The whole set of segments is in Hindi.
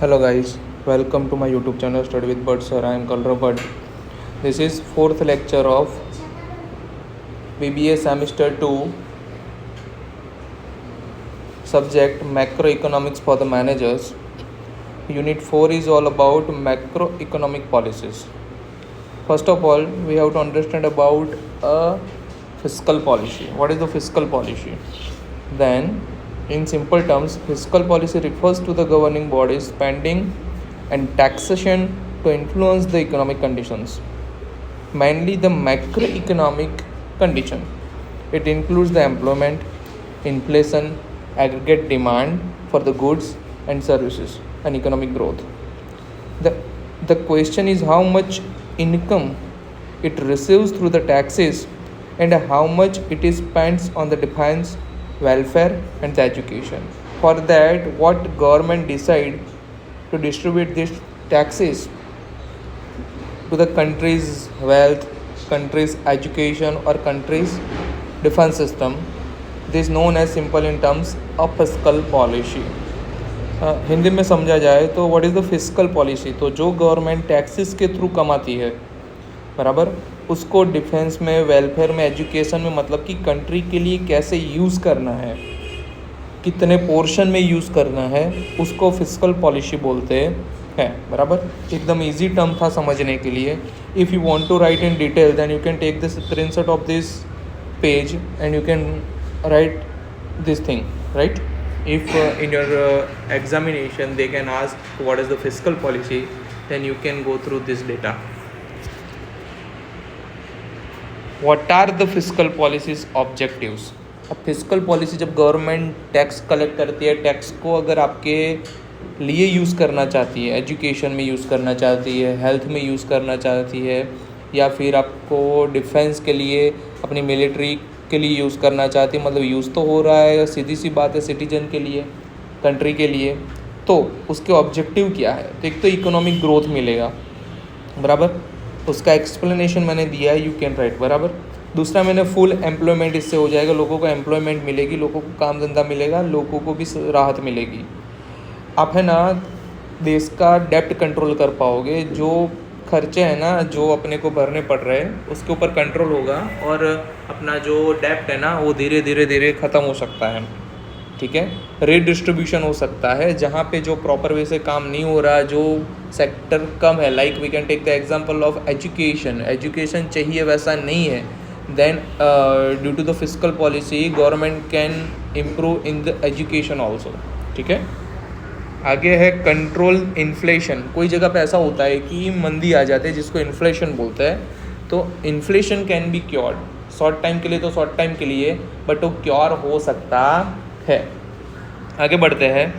Hello guys, welcome to my YouTube channel Study with Bud Sir. I am Kalra Bud. This is fourth lecture of BBA semester 2 subject macroeconomics for the managers. Unit 4 is all about macroeconomic policies. First of all, we have to understand about a fiscal policy. What is the fiscal policy? Then in simple terms, fiscal policy refers to the governing body's spending and taxation to influence the economic conditions, mainly the macroeconomic condition. It includes the employment, inflation, aggregate demand for the goods and services, and economic growth. The, the question is how much income it receives through the taxes and how much it is spent on the defense, welfare and the education. For that, what government decide to distribute these taxes to the country's wealth, country's education or country's defense system. This is known as simple in terms of fiscal policy. Hindi में समझा जाए तो what is the fiscal policy, तो जो गवर्नमेंट टैक्सेस के थ्रू कमाती है बराबर, उसको डिफेंस में, वेलफेयर में, एजुकेशन में, मतलब कि कंट्री के लिए कैसे यूज़ करना है, कितने पोर्शन में यूज़ करना है, उसको फिस्कल पॉलिसी बोलते हैं बराबर. एकदम इजी टर्म था समझने के लिए. If you want to write in detail then you can take this screenshot of this page and you can write this thing, right. If in your examination they can ask what is the fiscal policy, then you can go through this data. What are the fiscal policies objectives? अब फिस्कल पॉलिसी जब गवर्नमेंट टैक्स कलेक्ट करती है, टैक्स को अगर आपके लिए यूज़ करना चाहती है, एजुकेशन में यूज़ करना चाहती है, हेल्थ में यूज़ करना चाहती है, या फिर आपको डिफेंस के लिए, अपनी मिलिट्री के लिए यूज़ करना चाहती है, मतलब यूज़ तो हो रहा है, सीधी सी बात है, सिटीजन के लिए, कंट्री के लिए, तो उसके ऑब्जेक्टिव क्या है. तो एक तो इकोनॉमिक ग्रोथ मिलेगा बराबर, उसका एक्सप्लेनेशन मैंने दिया है, यू कैन राइट बराबर. दूसरा मैंने फुल एम्प्लॉयमेंट, इससे हो जाएगा, लोगों को एम्प्लॉयमेंट मिलेगी, लोगों को काम धंधा मिलेगा, लोगों को भी राहत मिलेगी. आप है ना देश का डेप्ट कंट्रोल कर पाओगे, जो खर्चे हैं ना जो अपने को भरने पड़ रहे हैं उसके ऊपर कंट्रोल होगा, और अपना जो डेप्ट है ना वो धीरे धीरे ख़त्म हो सकता है. ठीक है, रीडिस्ट्रीब्यूशन हो सकता है, जहाँ पे जो प्रॉपर वे से काम नहीं हो रहा, जो सेक्टर कम है, like we can take the example of education. Education चाहिए वैसा नहीं है, then due to the fiscal policy government can improve in the education also. ठीक है, आगे है कंट्रोल इन्फ्लेशन. कोई जगह पे ऐसा होता है कि मंदी आ जाती है जिसको इन्फ्लेशन बोलते हैं, तो inflation can be cured. Short time के लिए तो शॉर्ट टाइम के लिए, बट वो क्योर हो सकता है. आगे बढ़ते हैं.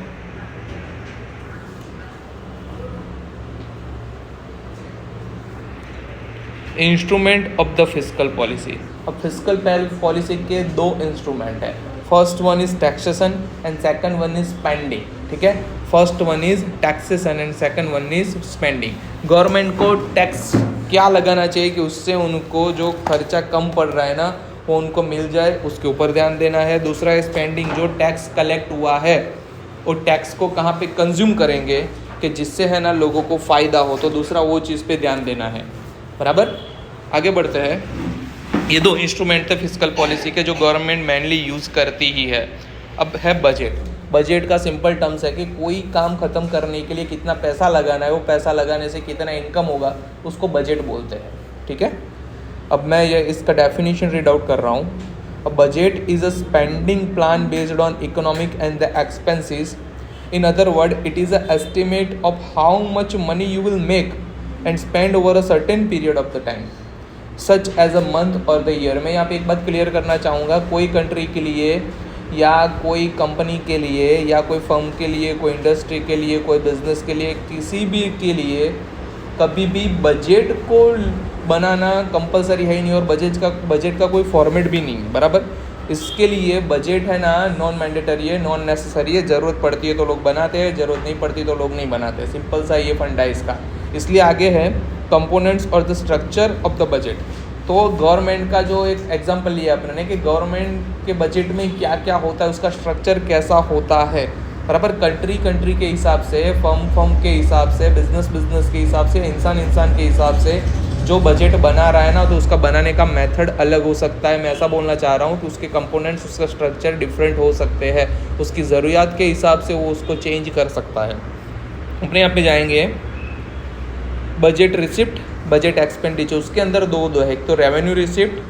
Instrument of the fiscal policy. अब फिस्कल पॉलिसी के दो इंस्ट्रूमेंट है. First one is taxation and second one is spending. ठीक है, first one is taxation and second one is spending. Government को टैक्स क्या लगाना चाहिए कि उससे उनको जो खर्चा कम पड़ रहा है ना वो उनको मिल जाए, उसके ऊपर ध्यान देना है. दूसरा है स्पेंडिंग, जो टैक्स कलेक्ट हुआ है वो टैक्स को कहाँ पे कंज्यूम करेंगे कि जिससे है ना लोगों को फ़ायदा हो, तो दूसरा वो चीज़ पे ध्यान देना है बराबर. आगे बढ़ते हैं. ये दो इंस्ट्रूमेंट थे फिस्कल पॉलिसी के जो गवर्नमेंट मेनली यूज़ करती ही है. अब है बजट. बजट का सिंपल टर्म्स है कि कोई काम ख़त्म करने के लिए कितना पैसा लगाना है, वो पैसा लगाने से कितना इनकम होगा, उसको बजट बोलते हैं. ठीक है, अब मैं ये इसका डेफिनेशन रीड आउट कर रहा हूँ. A budget is a spending plan based on economic and the expenses. In other word, it is a estimate of how much money you will make and spend over a certain period of the time, such as a month और द ईयर. मैं यहाँ पे एक बात क्लियर करना चाहूँगा, कोई कंट्री के लिए या कोई कंपनी के लिए या कोई फर्म के लिए, कोई इंडस्ट्री के लिए, कोई बिजनेस के लिए, किसी भी के लिए कभी भी बजट को बनाना कंपलसरी है ही नहीं, और बजट का कोई फॉर्मेट भी नहीं बराबर. इसके लिए बजट है ना नॉन मैंडेटरी है, नॉन नेसेसरी है. ज़रूरत पड़ती है तो लोग बनाते हैं, ज़रूरत नहीं पड़ती तो लोग नहीं बनाते. सिंपल सा ये फंडा है इसका. इसलिए आगे है कंपोनेंट्स और the structure of the budget. तो गवर्नमेंट का जो एक एग्जांपल लिया अपने ने कि गवर्नमेंट के बजट में क्या क्या होता है, उसका स्ट्रक्चर कैसा होता है, बराबर। कंट्री कंट्री के हिसाब से, फर्म के हिसाब से, बिजनेस के हिसाब से, इंसान के हिसाब से जो बजट बना रहा है ना, तो उसका बनाने का मेथड अलग हो सकता है। मैं ऐसा बोलना चाह रहा हूँ कि उसके कंपोनेंट्स, उसका स्ट्रक्चर डिफरेंट हो सकते हैं। उसकी ज़रूरियात के हिसाब से वो उसको चेंज कर सकता है। अपने यहाँ पे जाएंगे बजट रिसिप्ट, बजट एक्सपेंडिचर। उसके अंदर दो है, एक तो revenue receipt,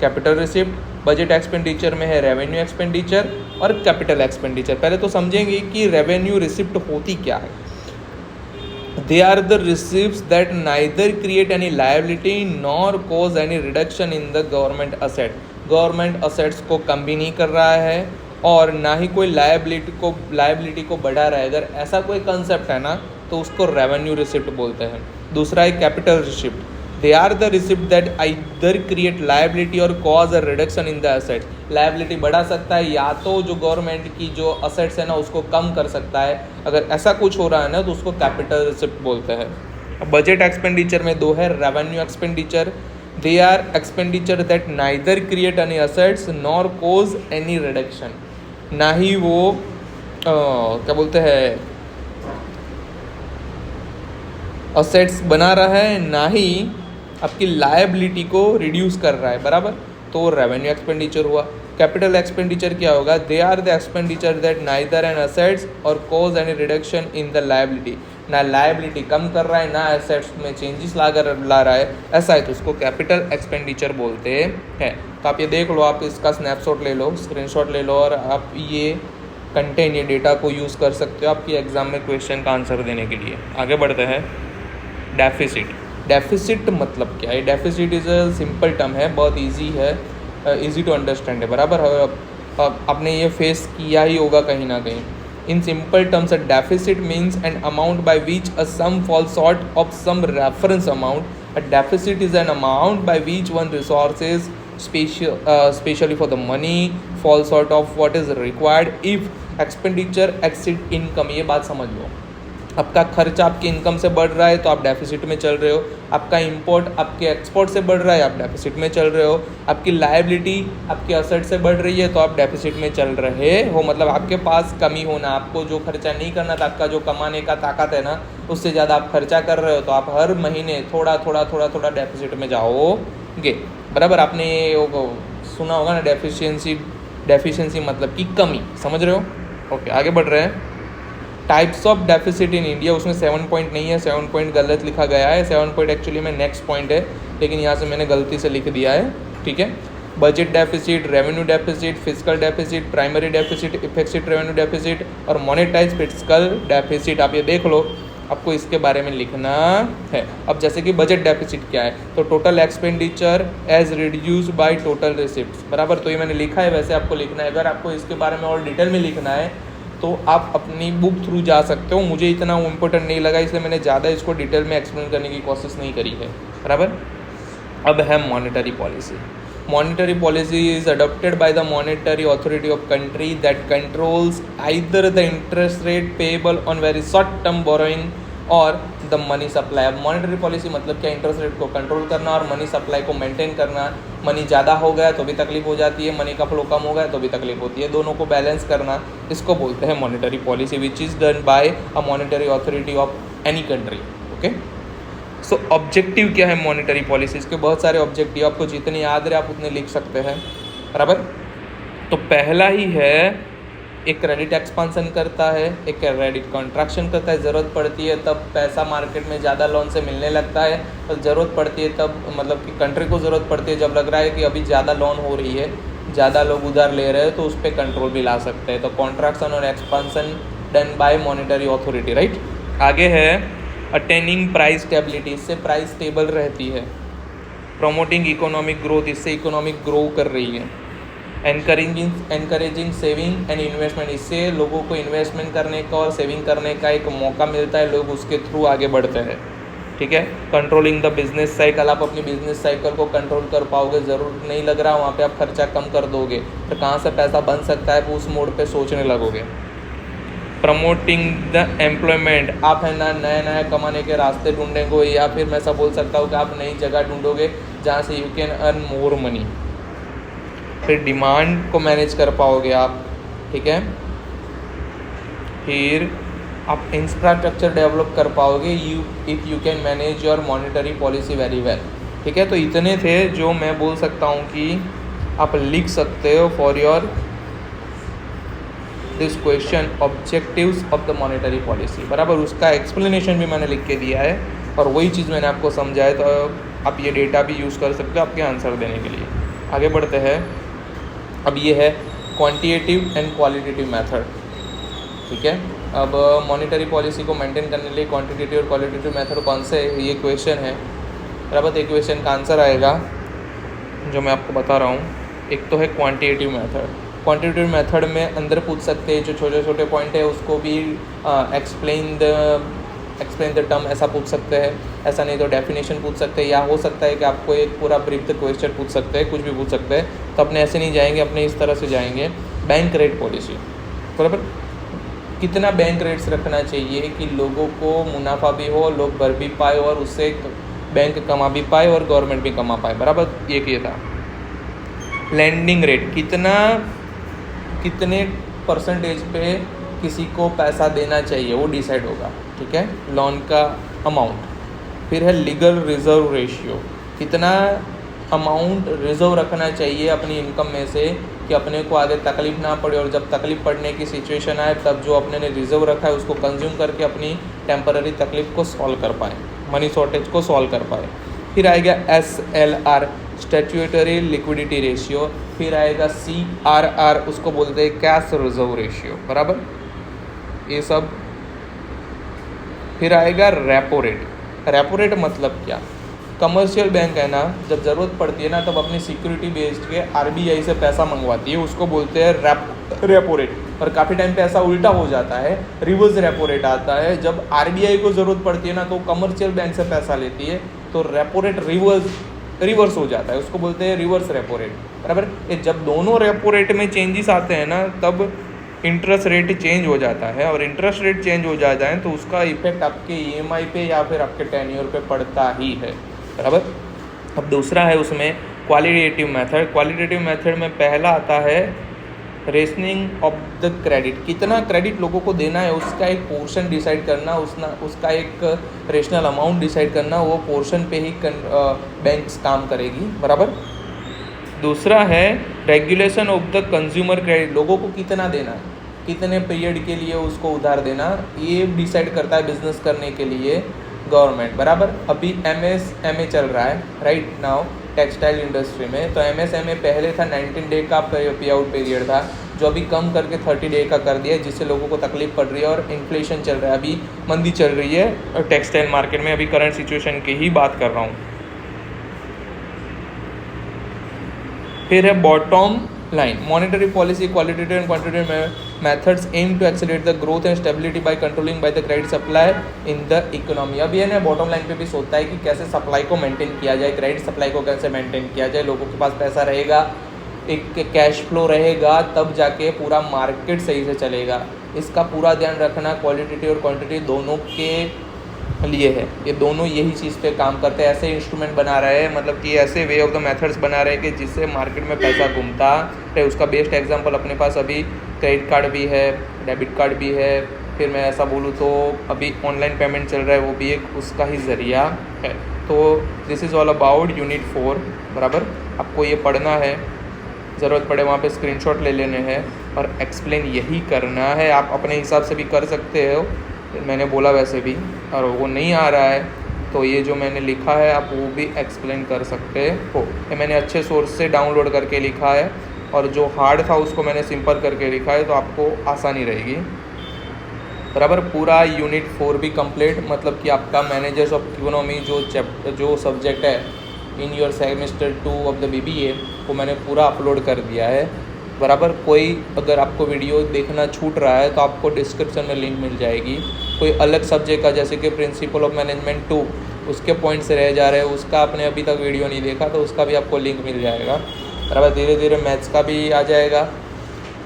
capital receipt. Budget expenditure में है रेवेन्यू एक्सपेंडिचर और कैपिटल एक्सपेंडिचर। पहले तो समझेंगे कि रेवेन्यू रिसिप्ट होती क्या है। They are the receipts that neither create any liability nor cause any reduction in the government asset. Government assets को कम भी नहीं कर रहा है और ना ही कोई लायबिलिटी को बढ़ा रहा है। अगर ऐसा कोई कंसेप्ट है ना, तो उसको रेवेन्यू रिसिप्ट बोलते हैं। दूसरा है capital receipt. They are the receipt that either create liability और cause a reduction in the assets. Liability बढ़ा सकता है या तो जो गवर्नमेंट की जो असेट्स है ना, उसको कम कर सकता है। अगर ऐसा कुछ हो रहा है ना, तो उसको कैपिटल रिसिप्ट बोलते हैं। बजट एक्सपेंडिचर में दो है, revenue expenditure. They are expenditure that neither create any assets nor cause any reduction. ना ही वो क्या बोलते हैं, असेट्स बना रहा है, ना ही आपकी लायबिलिटी को रिड्यूस कर रहा है, बराबर। तो रेवेन्यू एक्सपेंडिचर हुआ। कैपिटल एक्सपेंडिचर क्या होगा? They are the expenditure that neither an assets और cause any reduction in the liability. ना लायबिलिटी कम कर रहा है, ना एसेट्स में चेंजेस ला रहा है, ऐसा है तो उसको कैपिटल एक्सपेंडिचर बोलते हैं। तो आप ये देख लो, आप इसका स्नैपशॉट ले लो, स्क्रीनशॉट ले लो, और आप ये कंटेंट, ये डेटा को यूज़ कर सकते हो आपकी एग्जाम में क्वेश्चन का आंसर देने के लिए। आगे बढ़ते हैं। डेफिसिट। डेफिसिट मतलब क्या है? Deficit is a simple term है, बहुत इजी है, इजी टू अंडरस्टैंड है, बराबर। आपने ये फेस किया ही होगा कहीं ना कहीं। In simple terms a deficit means an amount by which a sum falls short of some reference amount. A deficit is an amount by which one resources specially for the money falls short of what is required if expenditure exceed income. ये बात समझ लो, आपका खर्चा आपकी इनकम से बढ़ रहा है तो आप डेफिसिट में चल रहे हो। आपका इंपोर्ट आपके एक्सपोर्ट से बढ़ रहा है, आप डेफिसिट में चल रहे हो। आपकी लायबिलिटी आपके असेट से बढ़ रही है तो आप डेफिसिट में चल रहे हो। मतलब आपके पास कमी होना, आपको जो खर्चा नहीं करना था, आपका जो कमाने का ताकत है ना, उससे ज़्यादा आप खर्चा कर रहे हो, तो आप हर महीने थोड़ा थोड़ा डेफिसिट में जाओगे, बराबर। आपने ये सुना होगा ना, डेफिशिएंसी मतलब कि कमी, समझ रहे हो। ओके, आगे बढ़ रहे हैं। Types of deficit in India, उसमें 7 पॉइंट नहीं है, 7 पॉइंट गलत लिखा गया है। 7 पॉइंट एक्चुअली में नेक्स्ट पॉइंट है, लेकिन यहाँ से मैंने गलती से लिख दिया है, ठीक है। Budget deficit, revenue deficit, physical deficit, primary deficit, effective revenue deficit और मॉनेटाइज फिजिकल डेफिसिट। आप ये देख लो, आपको इसके बारे में लिखना है। अब जैसे कि बजट डेफिसिट क्या है, तो total expenditure as reduced by total receipts, बराबर। तो ये मैंने लिखा है, वैसे आपको लिखना है। अगर आपको इसके बारे में और डिटेल में लिखना है तो आप अपनी बुक थ्रू जा सकते हो। मुझे इतना इम्पोर्टेंट नहीं लगा, इसलिए मैंने ज़्यादा इसको डिटेल में एक्सप्लेन करने की कोशिश नहीं करी है, बराबर। अब है monetary policy. Monetary policy is adopted by the monetary authority of country that controls either the interest rate payable on very short term borrowing और द मनी सप्लाई। अब मॉनेटरी पॉलिसी मतलब क्या? इंटरेस्ट रेट को कंट्रोल करना और मनी सप्लाई को मेंटेन करना। मनी ज़्यादा हो गया तो भी तकलीफ हो जाती है, मनी का फ्लो कम हो गया तो भी तकलीफ होती है, दोनों को बैलेंस करना, इसको बोलते हैं monetary policy, which is done by a monetary authority of any country. Okay, so objective क्या है मॉनेटरी पॉलिसी? इसके बहुत सारे ऑब्जेक्टिव, आपको जितने याद रहे आप उतने लिख सकते हैं, बराबर। तो पहला ही है, एक क्रेडिट एक्सपांसन करता है, एक क्रेडिट कॉन्ट्रैक्शन करता है। ज़रूरत पड़ती है तब पैसा मार्केट में ज़्यादा लोन से मिलने लगता है, और ज़रूरत पड़ती है तब, मतलब कि कंट्री को ज़रूरत पड़ती है जब लग रहा है कि अभी ज़्यादा लोन हो रही है, ज़्यादा लोग उधार ले रहे हैं, तो उस पर कंट्रोल भी ला सकते हैं। तो कॉन्ट्रैक्शन और expansion done by monetary authority, right. आगे है अटेनिंग प्राइस स्टेबिलिटी, इससे प्राइस स्टेबल रहती है। प्रमोटिंग इकोनॉमिक ग्रोथ, इससे इकोनॉमिक ग्रो कर रही है। एनकरेजिंग सेविंग एंड इन्वेस्टमेंट, इससे लोगों को इन्वेस्टमेंट करने का और सेविंग करने का एक मौका मिलता है, लोग उसके थ्रू आगे बढ़ते हैं, ठीक है। कंट्रोलिंग द बिजनेस साइकिल, आप अपनी बिजनेस साइकिल को कंट्रोल कर पाओगे। ज़रूरत नहीं लग रहा वहाँ पे आप खर्चा कम कर दोगे, तो कहाँ से पैसा बन सकता है उस मोड पे सोचने लगोगे। प्रमोटिंग द एम्प्लॉयमेंट, आप है ना नया कमाने के रास्ते ढूंढेंगे, या फिर मैं ऐसा बोल सकता हूँ कि आप नई जगह ढूंढोगे जहाँ से you can earn more money. फिर डिमांड को मैनेज कर पाओगे आप, ठीक है। फिर आप इंफ्रास्ट्रक्चर डेवलप कर पाओगे if you can manage your monetary policy very well. ठीक है, तो इतने थे जो मैं बोल सकता हूँ कि आप लिख सकते हो for your this question objectives of the monetary policy. बराबर, उसका एक्सप्लेनेशन भी मैंने लिख के दिया है और वही चीज़ मैंने आपको समझाया, तो आप ये डेटा भी यूज़ कर सकते हो आपके आंसर देने के लिए। आगे बढ़ते हैं। अब ये है क्वांटिटेटिव एंड क्वालिटेटिव मेथड। ठीक है, अब मॉनेटरी पॉलिसी को मेंटेन करने के लिए क्वांटिटेटिव और क्वालिटेटिव मेथड कौन से, ये क्वेश्चन है। बराबर, एक क्वेश्चन का आंसर आएगा जो मैं आपको बता रहा हूँ। एक तो है क्वांटिटेटिव मेथड। क्वांटिटेटिव मेथड में अंदर पूछ सकते हैं, जो छोटे छोटे पॉइंट है उसको भी एक्सप्लेन द टर्म ऐसा पूछ सकते हैं, ऐसा नहीं तो डेफिनेशन पूछ सकते हैं, या हो सकता है कि आपको एक पूरा ब्रीफ क्वेश्चन पूछ सकते हैं, कुछ भी पूछ सकते हैं। तो अपने ऐसे नहीं जाएंगे, अपने इस तरह से जाएंगे। बैंक रेट पॉलिसी, बराबर, कितना बैंक रेट्स रखना चाहिए कि लोगों को मुनाफा भी हो, लोग भर भी पाए और उससे बैंक कमा भी पाए और गवर्नमेंट भी कमा पाए। बराबर, ये था। लैंडिंग रेट, कितने परसेंटेज पे किसी को पैसा देना चाहिए वो डिसाइड होगा। ठीक है, लोन का अमाउंट। फिर है लीगल रिजर्व रेशियो, कितना अमाउंट रिजर्व रखना चाहिए अपनी इनकम में से कि अपने को आगे तकलीफ ना पड़े, और जब तकलीफ पड़ने की सिचुएशन आए तब जो अपने ने रिजर्व रखा है उसको कंज्यूम करके अपनी टेम्पररी तकलीफ को सॉल्व कर पाए, मनी शॉर्टेज को सॉल्व कर पाए। फिर आएगा SLR, स्टैट्यूटरी लिक्विडिटी रेशियो। फिर आएगा CRR, उसको बोलते हैं कैश रिजर्व रेशियो। बराबर, ये सब। फिर आएगा रेपो रेट। रेपो रेट मतलब क्या, कमर्शियल बैंक है ना, जब ज़रूरत पड़ती है ना तब अपनी सिक्योरिटी बेस्ड के RBI से पैसा मंगवाती है, उसको बोलते हैं रेपो रेट। और काफ़ी टाइम पे ऐसा उल्टा हो जाता है, रिवर्स रेपो रेट आता है। जब RBI को ज़रूरत पड़ती है ना तो कमर्शियल बैंक से पैसा लेती है, तो रेपो रेट रिवर्स हो जाता है, उसको बोलते हैं रिवर्स रेपो रेट। बराबर, ये जब दोनों रेपो रेट में चेंजेस आते हैं ना तब इंटरेस्ट रेट चेंज हो जाता है, और इंटरेस्ट रेट चेंज हो जाता है तो उसका इफेक्ट आपके EMI पे या फिर आपके टेन्योर पे पड़ता ही है। बराबर, अब दूसरा है उसमें क्वालिटेटिव मेथड। क्वालिटेटिव मेथड में पहला आता है रेशनिंग ऑफ द क्रेडिट, कितना क्रेडिट लोगों को देना है उसका एक पोर्शन डिसाइड करना, उसका एक रेशनल अमाउंट डिसाइड करना, वो पोर्शन पे ही बैंक्स काम करेगी। बराबर, दूसरा है regulation of the consumer credit, लोगों को कितना देना है, कितने पीरियड के लिए उसको उधार देना, ये डिसाइड करता है बिजनेस करने के लिए गवर्नमेंट। बराबर, अभी MSME चल रहा है राइट नाउ टेक्सटाइल इंडस्ट्री में, तो MSME पहले था 19 डे का पे आउट पीरियड था, जो अभी कम करके 30 डे का कर दिया है, जिससे लोगों को तकलीफ पड़ रही है और इन्फ्लेशन चल रहा है, अभी मंदी चल रही है टेक्सटाइल मार्केट में। अभी करंट सिचुएशन की ही बात कर रहा हूँ। फिर है bottom line, monetary policy qualitative and quantitative methods aim to accelerate the growth and stability by controlling by the credit supply in the economy। अब ये ना बॉटम लाइन पे भी सोचता है कि कैसे सप्लाई को मेंटेन किया जाए, क्रेडिट सप्लाई को कैसे मेंटेन किया जाए, लोगों के पास पैसा रहेगा, एक कैश फ्लो रहेगा, तब जाके पूरा मार्केट सही से चलेगा। इसका पूरा ध्यान रखना क्वालिटेटिव और क्वांटिटी दोनों के लिए है, ये दोनों यही चीज़ पे काम करते हैं। ऐसे इंस्ट्रूमेंट बना रहे हैं, मतलब कि ऐसे वे ऑफ द मेथड्स बना रहे हैं कि जिससे मार्केट में पैसा घूमता है। उसका बेस्ट एग्जांपल अपने पास अभी क्रेडिट कार्ड भी है, डेबिट कार्ड भी है, फिर मैं ऐसा बोलूँ तो अभी ऑनलाइन पेमेंट चल रहा है, वो भी एक उसका ही ज़रिया है। तो this is all about unit 4। बराबर, आपको ये पढ़ना है, ज़रूरत पड़े वहाँ पे स्क्रीनशॉट ले लेने हैं और एक्सप्लेन यही करना है। आप अपने हिसाब से भी कर सकते हो, मैंने बोला वैसे भी, और वो नहीं आ रहा है तो ये जो मैंने लिखा है आप वो भी एक्सप्लेन कर सकते हो। ये मैंने अच्छे सोर्स से डाउनलोड करके लिखा है, और जो हार्ड था उसको मैंने सिंपल करके लिखा है, तो आपको आसानी रहेगी। बराबर, पूरा यूनिट 4 भी कंप्लीट, मतलब कि आपका मैनेजर्स ऑफ इकोनॉमी जो सब्जेक्ट है in your semester 2 of the BBA, वो मैंने पूरा अपलोड कर दिया है। बराबर, कोई अगर आपको वीडियो देखना छूट रहा है तो आपको डिस्क्रिप्शन में लिंक मिल जाएगी। कोई अलग सब्जेक्ट का जैसे कि प्रिंसिपल ऑफ मैनेजमेंट 2 उसके पॉइंट से रह जा रहे हैं, उसका आपने अभी तक वीडियो नहीं देखा तो उसका भी आपको लिंक मिल जाएगा। बराबर, धीरे धीरे मैथ्स का भी आ जाएगा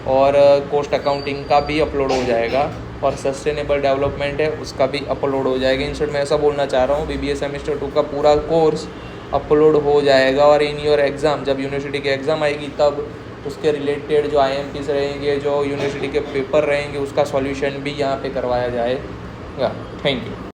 और कॉस्ट अकाउंटिंग का भी अपलोड हो जाएगा, और सस्टेनेबल डेवलपमेंट है उसका भी अपलोड हो जाएगा। इन शॉर्ट मैं ऐसा बोलना चाह रहा हूँ, BBA सेमेस्टर 2 का पूरा कोर्स अपलोड हो जाएगा, और इन योर एग्ज़ाम जब यूनिवर्सिटी की एग्ज़ाम आएगी तब उसके रिलेटेड जो IMPs रहेंगे, जो यूनिवर्सिटी के पेपर रहेंगे, उसका सॉल्यूशन भी यहाँ पे करवाया जाएगा। Thank you.